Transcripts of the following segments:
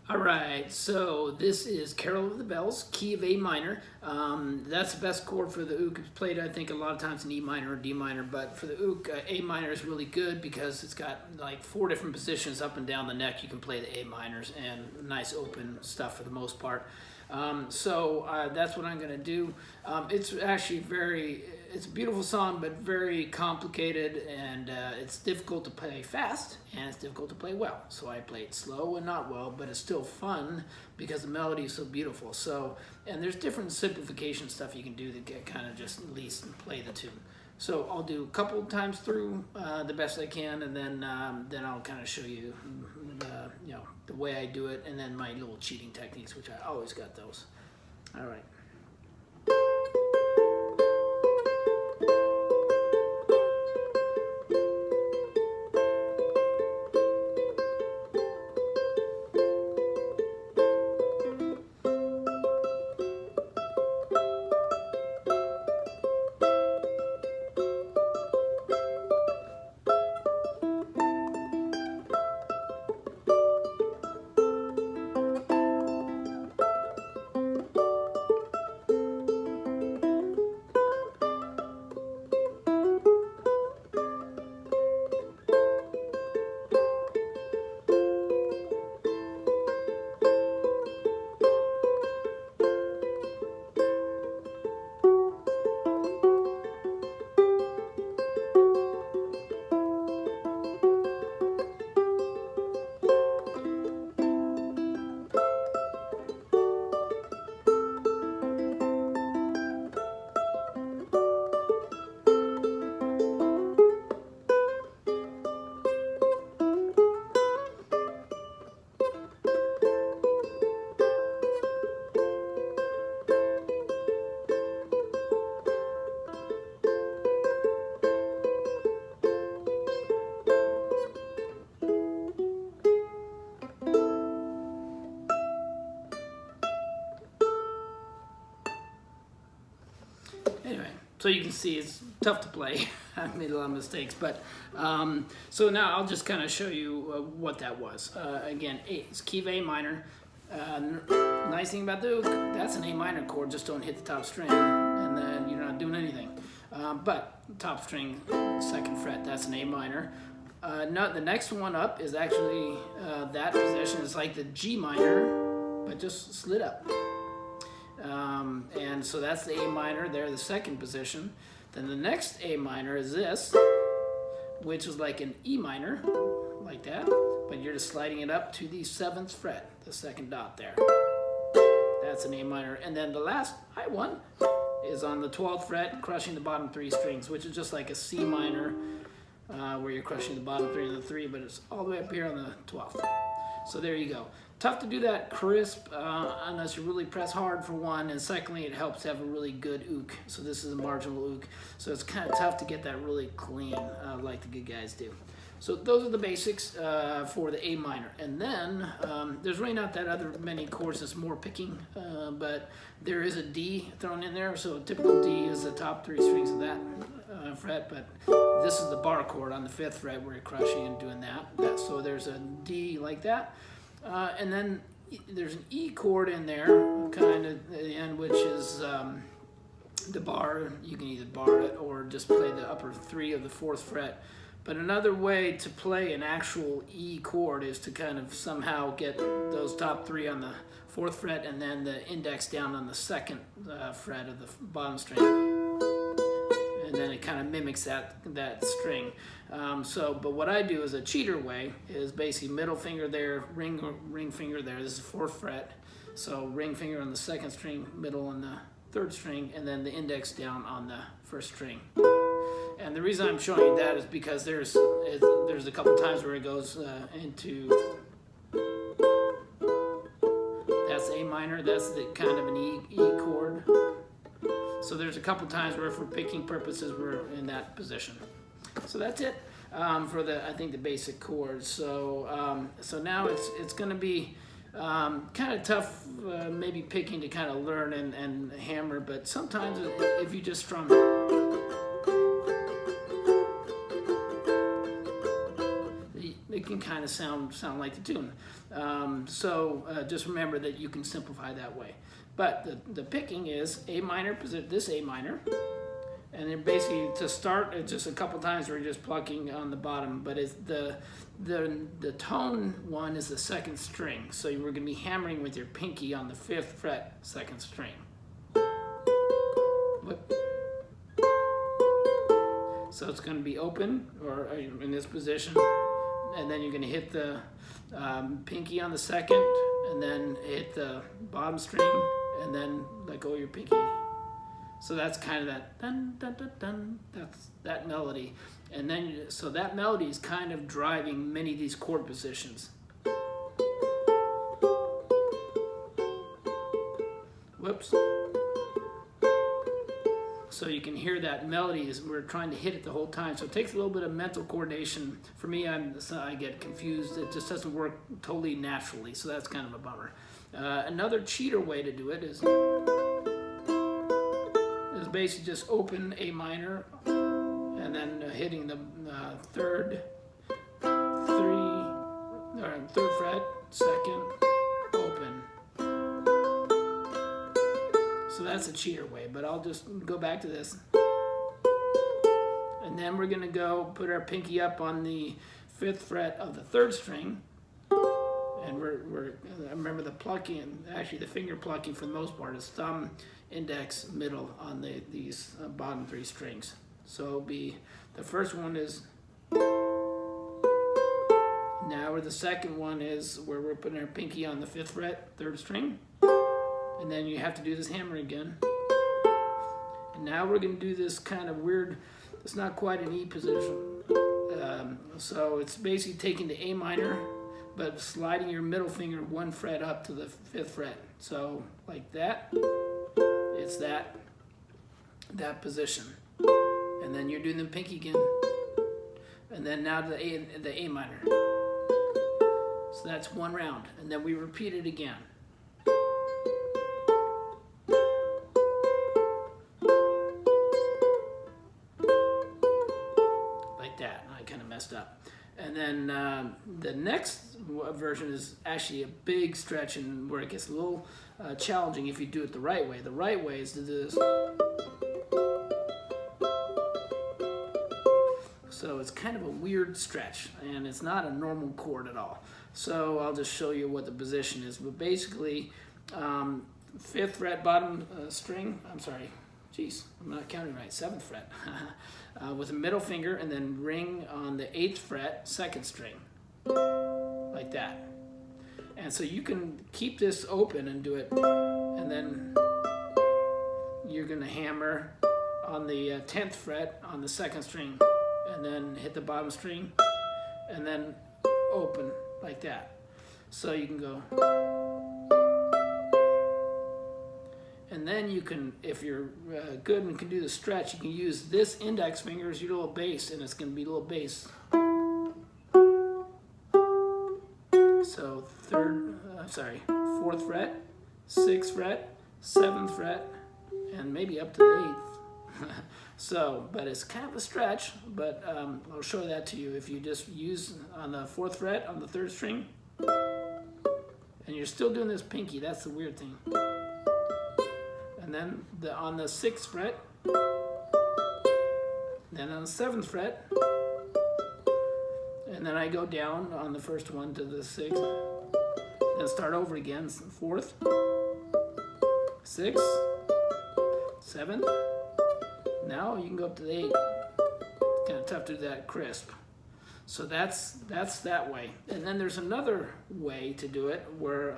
All right, so this is Carol of the Bells, key of A minor. That's the best chord for the ook. It's played, I think, a lot of times in E minor or D minor, but for the ook, A minor is really good because it's got like 4 different positions up and down the neck. You can play the A minors and nice open stuff for the most part. That's what I'm going to do. It's actually it's a beautiful song, but very complicated, and it's difficult to play fast, and it's difficult to play well. So I play it slow and not well, but it's still fun because the melody is so beautiful. So, and there's different simplification stuff you can do to get kind of just at least play the tune. So I'll do a couple times through the best I can, and then I'll kind of show you, the way I do it, and then my little cheating techniques, which I always got those. All right. Anyway, so you can see it's tough to play. I've made a lot of mistakes, but so now I'll just kind of show you what that was. Again, it's key of A minor. Nice thing about the ook, that's an A minor chord, just don't hit the top string, and then you're not doing anything. But top string, 2nd fret, that's an A minor. The next one up is actually that position is like the G minor, but just slid up. And so that's the A minor there, the 2nd position. Then the next A minor is this, which is like an E minor, like that, but you're just sliding it up to the 7th fret, the 2nd dot there. That's an A minor. And then the last high one is on the 12th fret, crushing the bottom 3 strings, which is just like a C minor, where you're crushing the bottom 3 and the 3, but it's all the way up here on the 12th. So there you go. Tough to do that crisp unless you really press hard for one, and secondly, it helps to have a really good ook. So this is a marginal ook. So it's kind of tough to get that really clean like the good guys do. So those are the basics for the A minor. And then there's really not that other many chords, it's more picking, but there is a D thrown in there. So a typical D is the top 3 strings of that fret, but this is the bar chord on the 5th fret where you're crushing and doing that. So there's a D like that. And then there's an E chord in there, kind of at the end, which is the bar. You can either bar it or just play the upper 3 of the 4th fret. But another way to play an actual E chord is to kind of somehow get those top 3 on the 4th fret and then the index down on the 2nd fret of the bottom string. And then it kind of mimics that string. But what I do as a cheater way is basically middle finger there, ring finger there. This is 4th fret. So ring finger on the 2nd string, middle on the 3rd string, and then the index down on the 1st string. And the reason I'm showing you that is because there's a couple times where it goes into, that's A minor, that's the kind of an E chord. So there's a couple times where for picking purposes we're in that position. So that's it for I think the basic chords. So now it's going to be kind of tough, maybe picking to kind of learn and hammer, but sometimes if you just strum it it can kind of sound like the tune. Just remember that you can simplify that way. But the picking is A minor, this A minor, and then basically to start, it's just a couple times we're just plucking on the bottom, but it's the tone one is the second string. So we're going to be hammering with your pinky on the 5th fret, 2nd string. Whoop. So it's going to be open, or in this position, and then you're going to hit the pinky on the 2nd, and then hit the bottom string, and then let go of your pinky. So that's kind of that dun dun dun dun. That's that melody, and then so that melody is kind of driving many of these chord positions. Whoops. So you can hear that melody as we're trying to hit it the whole time. So it takes a little bit of mental coordination. For me, I get confused. It just doesn't work totally naturally. So that's kind of a bummer. Another cheater way to do it is basically just open A minor and then hitting the 3rd fret, 2nd, open. So that's a cheater way, but I'll just go back to this. And then we're gonna go put our pinky up on the 5th fret of the 3rd string. And remember the plucking, actually the finger plucking for the most part is thumb, index, middle on these bottom 3 strings. So it'll be, the first one is now, where the second one is where we're putting our pinky on the 5th fret, 3rd string. And then you have to do this hammer again. And now we're going to do this kind of weird, it's not quite an E position. So it's basically taking the A minor, but sliding your middle finger 1 fret up to the 5th fret. So like that, it's that position. And then you're doing the pinky again. And then now the A minor. So that's 1 round. And then we repeat it again. Like that. I kind of messed up. And then the next version is actually a big stretch and where it gets a little challenging if you do it the right way. The right way is to do this. So it's kind of a weird stretch and it's not a normal chord at all. So I'll just show you what the position is. But basically, 5th fret bottom string, I'm sorry, geez, I'm not counting right, 7th fret. With a middle finger and then ring on the 8th fret, 2nd string, like that. And so you can keep this open and do it, and then you're gonna hammer on the 10th fret on the 2nd string, and then hit the bottom string, and then open, like that. So you can go. And then you can, if you're good and can do the stretch, you can use this index finger as your little bass, and it's going to be a little bass. So 4th fret, 6th fret, 7th fret, and maybe up to the 8th. So, but it's kind of a stretch, but I'll show that to you. If you just use on the 4th fret on the 3rd string, and you're still doing this pinky, that's the weird thing. And then on the 6th fret, then on the 7th fret, and then I go down on the first one to the 6th, then start over again, 4th, 6th, 7th, now you can go up to the 8th. It's kind of tough to do that crisp. So that's that way. And then there's another way to do it where,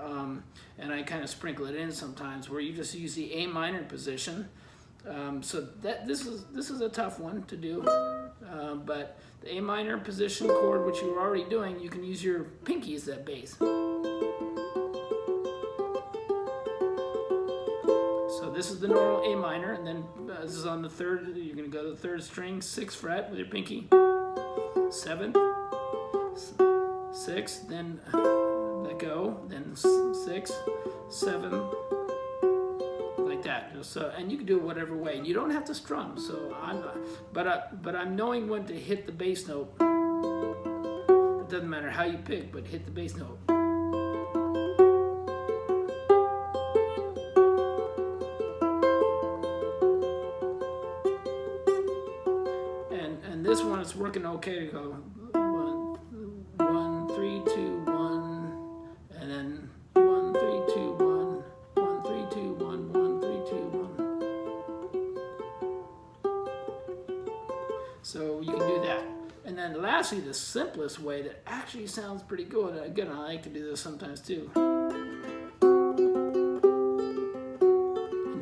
and I kind of sprinkle it in sometimes, where you just use the A minor position. So this is a tough one to do, but the A minor position chord, which you were already doing, you can use your pinky as that bass. So this is the normal A minor, and then this is on the 3rd, you're going to go to the 3rd string, 6th fret with your pinky. 7th, 6th, then let go, then 6th, 7th, like that. So, and you can do it whatever way. You don't have to strum. So but I'm knowing when to hit the bass note. doesn't matter how you pick, but hit the bass note. And this one is working okay to go 1, 1, 3, 2, 1, and then 1, 3, 2, 1, 1, 3, 2, 1, 1, 3, 2, 1. So you can do that. And then lastly, the simplest way that actually sounds pretty good, again, I like to do this sometimes too. And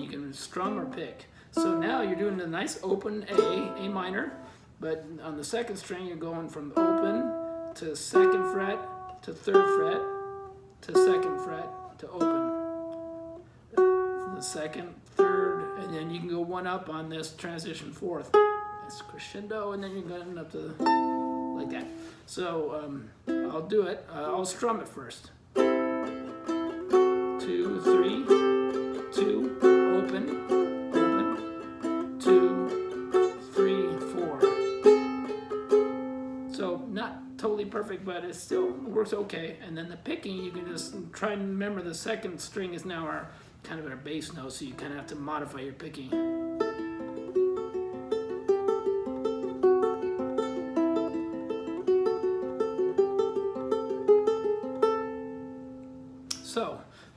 you can strum or pick. So now you're doing the nice open A minor, but on the second string you're going from open to second fret to third fret to second fret to open. The second, third, and then you can go one up on this transition fourth. It's crescendo, and then you're going up to like that. So I'll do it. I'll strum it first. 2, 3, 2, open, open, 2, 3, 4. So not totally perfect, but it still works okay. And then the picking, you can just try and remember the second string is now our kind of our bass note, so you kind of have to modify your picking.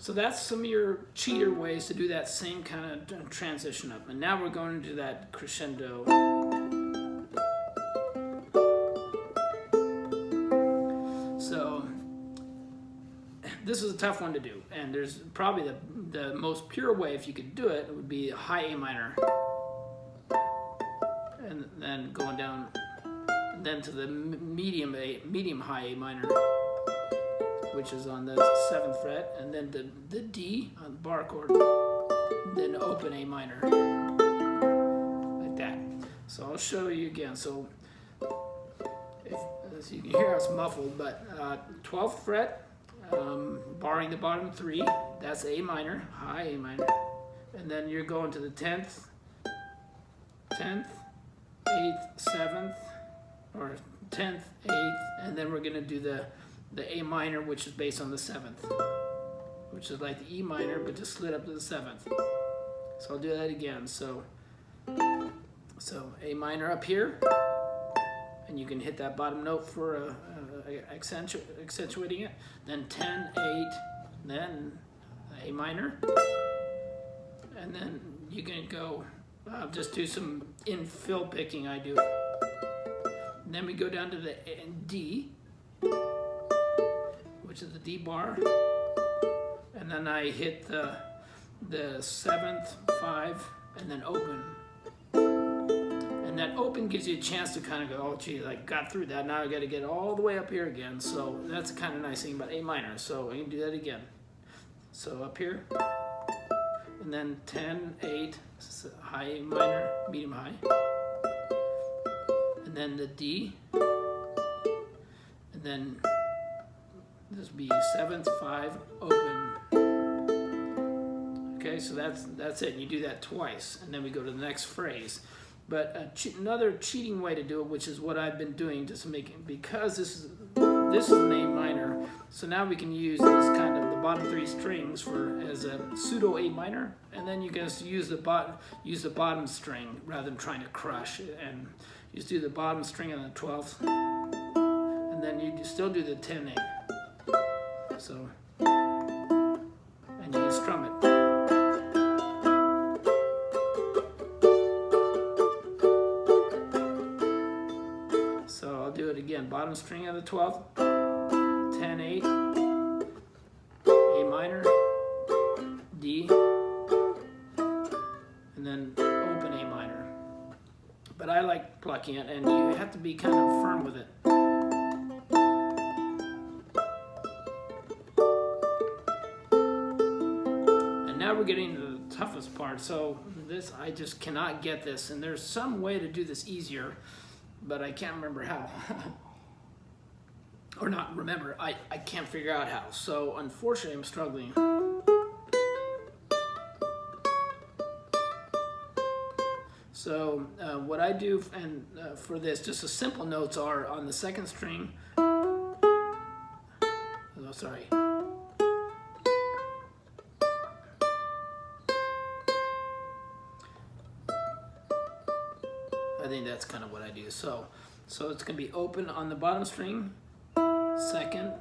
So that's some of your cheater ways to do that same kind of transition up. And now we're going into that crescendo. So this is a tough one to do. And there's probably the most pure way, if you could do it, would be a high A minor. And then going down, and then to the medium high A minor, which is on the 7th fret, and then the D on the bar chord, then open A minor, like that. So I'll show you again. So as you can hear, it's muffled, but 12th fret, barring the bottom 3, that's A minor, high A minor, and then you're going to the 10th, 8th, 7th, or 10th, 8th, and then we're gonna do the A minor, which is based on the 7th, which is like the E minor, but just slid up to the 7th. So I'll do that again. So A minor up here, and you can hit that bottom note for accentuating it. Then 10, 8, then A minor, and then you can go just do some infill picking. I do. And then we go down to the D, which is the D bar, and then I hit the 7th, 5, and then open. And that open gives you a chance to kind of go, oh geez, I got through that, now I got to get all the way up here again. So that's kind of nice thing about A minor. So I can do that again. So up here, and then 10, 8, high A minor, medium high, and then the D, and then this would be 7th, 5, open. Okay, so that's it. You do that twice, and then we go to the next phrase. But another cheating way to do it, which is what I've been doing, just to make it, because this is an A minor. So now we can use this kind of the bottom 3 strings as a pseudo A minor, and then you can just use the bottom string rather than trying to crush it, and you just do the bottom string on the 12th, and then you still do the 10 A. So, and you can strum it. So I'll do it again. Bottom string of the 12th, 10, 8, A minor, D, and then open A minor. But I like plucking it, and you have to be kind of firm with it. Now we're getting to the toughest part. So this, I just cannot get this, and there's some way to do this easier, but I can't remember how. Or not remember, I can't figure out how. So unfortunately, I'm struggling. So what I do for this, just the simple notes are on the second string, sorry. I think that's kind of what I do. So it's going to be open on the bottom string, second,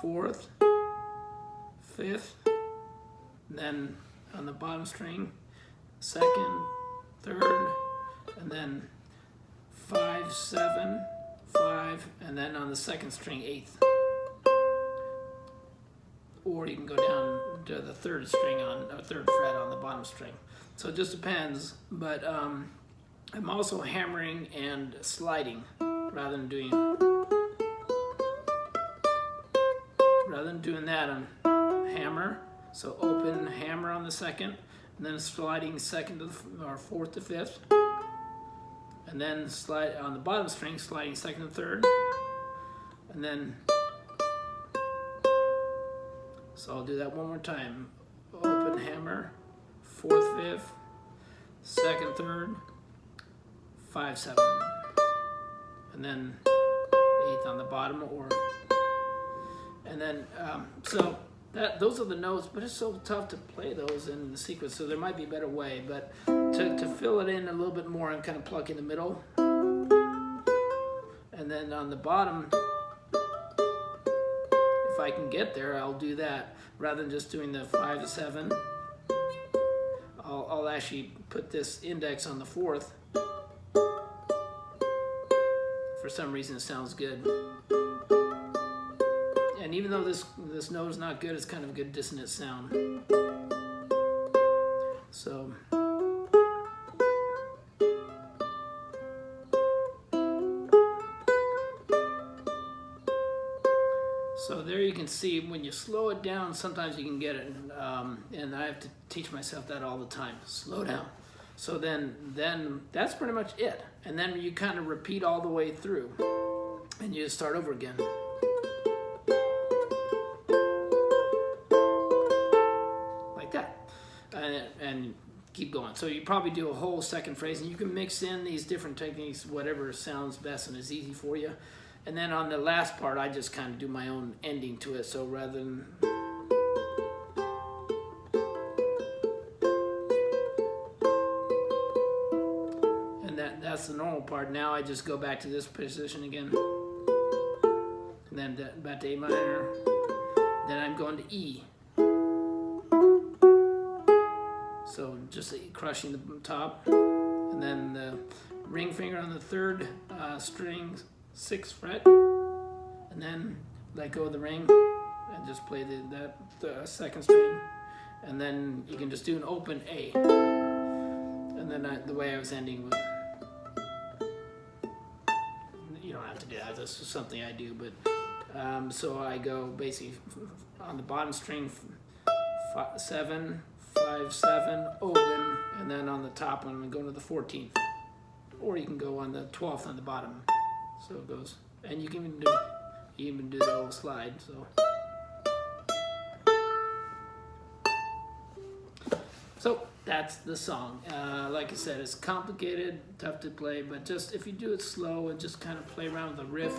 fourth, fifth, then on the bottom string, second, third, and then 5, 7, 5, and then on the second string, eighth. Or you can go down to the third string on, or third fret on the bottom string. So it just depends, but I'm also hammering and sliding rather than doing that on hammer. So open hammer on the second, and then sliding second to the, or fourth to fifth, and then slide on the bottom string, sliding second to third, and then. So I'll do that one more time. Open hammer, fourth, fifth, second, third, 5, 7, and then eighth on the bottom, or, and then so those are the notes, but it's so tough to play those in the sequence. So there might be a better way, but to fill it in a little bit more and kind of pluck in the middle, and then on the bottom, if I can get there, I'll do that rather than just doing the 5 to 7. I'll actually put this index on the fourth. For some reason, it sounds good. And even though this note is not good, it's kind of a good dissonant sound. So. So there you can see when you slow it down, sometimes you can get it, and I have to teach myself that all the time. Slow down. So then that's pretty much it, and then you kind of repeat all the way through, and you just start over again. Like that, and keep going. So you probably do a whole second phrase, and you can mix in these different techniques, whatever sounds best and is easy for you. And then on the last part, I just kind of do my own ending to it. So rather than, and that's the normal part. Now I just go back to this position again, and then back to A minor. Then I'm going to E. So just crushing the top, and then the ring finger on the third string, 6th fret, and then let go of the ring and just play the second string, and then you can just do an open A, and then the way I was ending with, you don't have to do that, this is something I do, but so I go basically on the bottom string, 7, 5, 7, open, and then on the top I'm going to the 14th, or you can go on the 12th on the bottom. So it goes, and you can even do the little slide. So that's the song. Like I said, it's complicated, tough to play, but just if you do it slow and just kind of play around with the riff,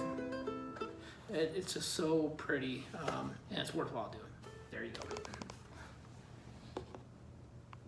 it's just so pretty, and it's worthwhile doing. There you go.